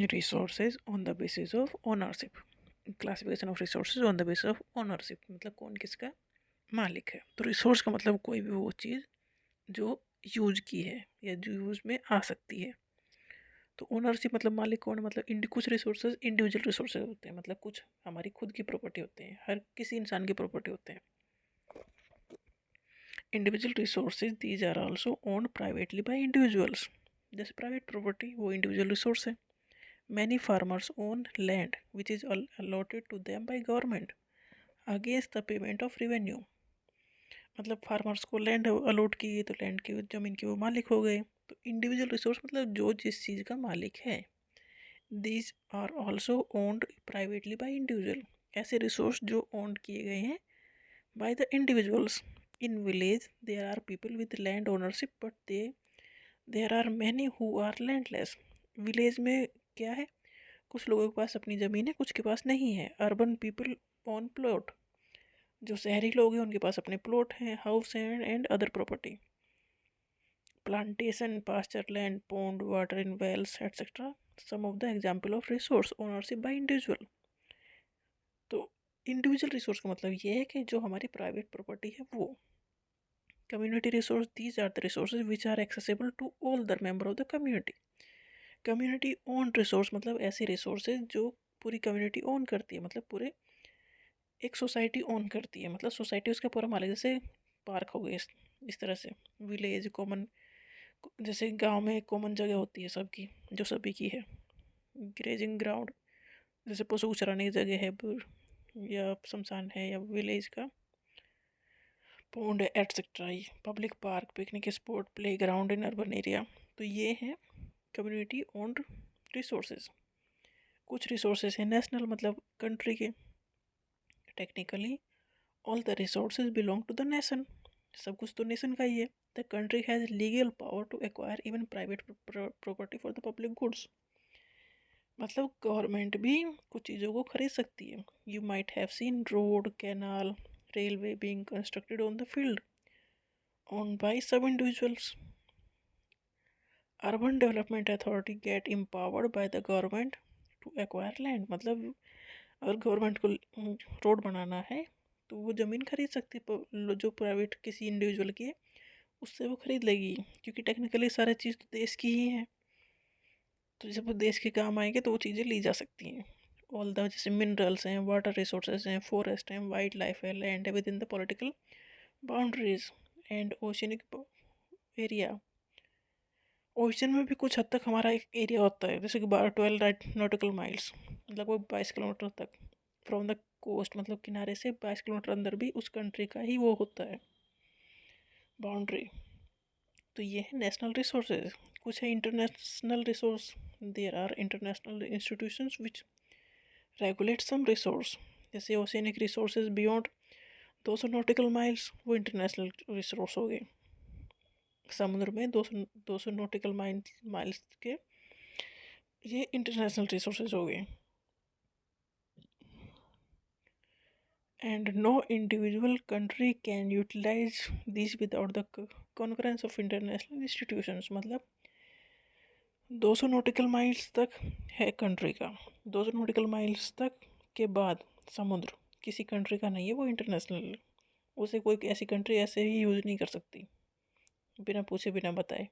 Resources on the basis of ownership. Classification of resources on the basis of ownership मतलब कौन किसका मालिक है। तो रिसोर्स का मतलब कोई भी वो चीज़ जो यूज की है या जो यूज में आ सकती है। तो ओनरशिप मतलब मालिक कौन, मतलब कुछ रिसोर्सेज इंडिविजुअल रिसोर्सेज होते हैं, मतलब कुछ हमारी खुद की प्रॉपर्टी होते हैं, हर किसी इंसान की प्रॉपर्टी होते हैं। Individual resources these are also owned privately by individuals. जैसे प्राइवेट प्रॉपर्टी वो इंडिविजुअल रिसोर्स है। Many farmers own land which is allotted to them by government against the payment of revenue. मतलब फार्मर्स को land allot की तो land की ज़मीन के वो मालिक हो गए। तो इंडिविजुअल रिसोर्स मतलब जो जिस चीज़ का मालिक है। These are also owned privately by individual. ऐसे रिसोर्स जो ओन्ड किए गए हैं by the individuals. In village there are people with land ownership but there are many who are landless. Village में क्या है, कुछ लोगों के पास अपनी ज़मीन है, कुछ के पास नहीं है। अर्बन पीपल ऑन प्लॉट, जो शहरी लोग हैं उनके पास अपने प्लॉट हैं, house and other property. Plantation, pasture land, pond, water in wells etcetera some of the example of resource ownership by individual. तो इंडिविजुअल रिसोर्स का मतलब ये है कि जो हमारी प्राइवेट प्रॉपर्टी है वो। Community resource these are the resources which are accessible to all the member of the community. Community own resource मतलब ऐसे रिसोर्सेज जो पूरी कम्युनिटी ओन करती है, मतलब पूरे एक सोसाइटी ओन करती है, मतलब सोसाइटी उसका पूरा मालिक। जैसे पार्क हो गए, इस तरह से विलेज कॉमन, जैसे गांव में कॉमन जगह होती है सबकी, जो सभी की है। ग्रेजिंग ग्राउंड, जैसे पशु चराने की जगह है, या शमशान है, या विलेज का pond etcetera. Public park, picnic spot, playground in urban area. तो ये है कम्युनिटी ओन्ड रिसोर्सेज। कुछ रिसोर्सेज हैं नेशनल, मतलब कंट्री के। Technically all the resources belong to the nation. सब कुछ तो नेशन का ही है। The country has legal power to acquire even private property for the public goods. मतलब गवर्नमेंट भी कुछ चीज़ों को खरीद सकती है। You might have scene road, canal, railway being constructed on the field owned by some individuals. Urban Development Authority get empowered by the government to acquire land। मतलब अगर गवर्नमेंट को रोड बनाना है तो वो ज़मीन खरीद सकती है, जो प्राइवेट किसी इंडिविजुअल की है उससे वो खरीद लेगी, क्योंकि टेक्निकली सारी चीज़ तो देश की ही है। तो जब वो देश के काम आएंगे तो वो चीज़ें ली जा सकती हैं। ऑल द जैसे मिनरल्स हैं, वाटर रिसोर्सेज हैं, फॉरेस्ट हैं, वाइल्ड लाइफ है, लैंड है with in the political boundaries and oceanic area. Ocean में भी कुछ हद तक हमारा एक एरिया होता है, जैसे कि 12 नॉटिकल माइल्स, मतलब वो 22 किलोमीटर तक फ्रॉम द कोस्ट, मतलब किनारे से 22 किलोमीटर अंदर भी उस कंट्री का ही वो होता है बाउंड्री। तो ये है नेशनल रिसोर्सेज। कुछ है international resource. There are international institutions which regulate some resource. जैसे oceanic resources beyond 200 nautical miles, वो इंटरनेशनल रिसोर्स हो गए। समुद्र में 200 नॉटिकल माइल्स के, ये इंटरनेशनल रिसोर्सेज हो गए। And no individual country can utilise this without the concurrence of international institutions. मतलब 200 नॉटिकल माइल्स तक है कंट्री का, 200 नॉटिकल माइल्स तक के बाद समुद्र किसी कंट्री का नहीं है, वो इंटरनेशनल। उसे कोई ऐसी कंट्री ऐसे ही यूज़ नहीं कर सकती बिना पूछे बिना बताए।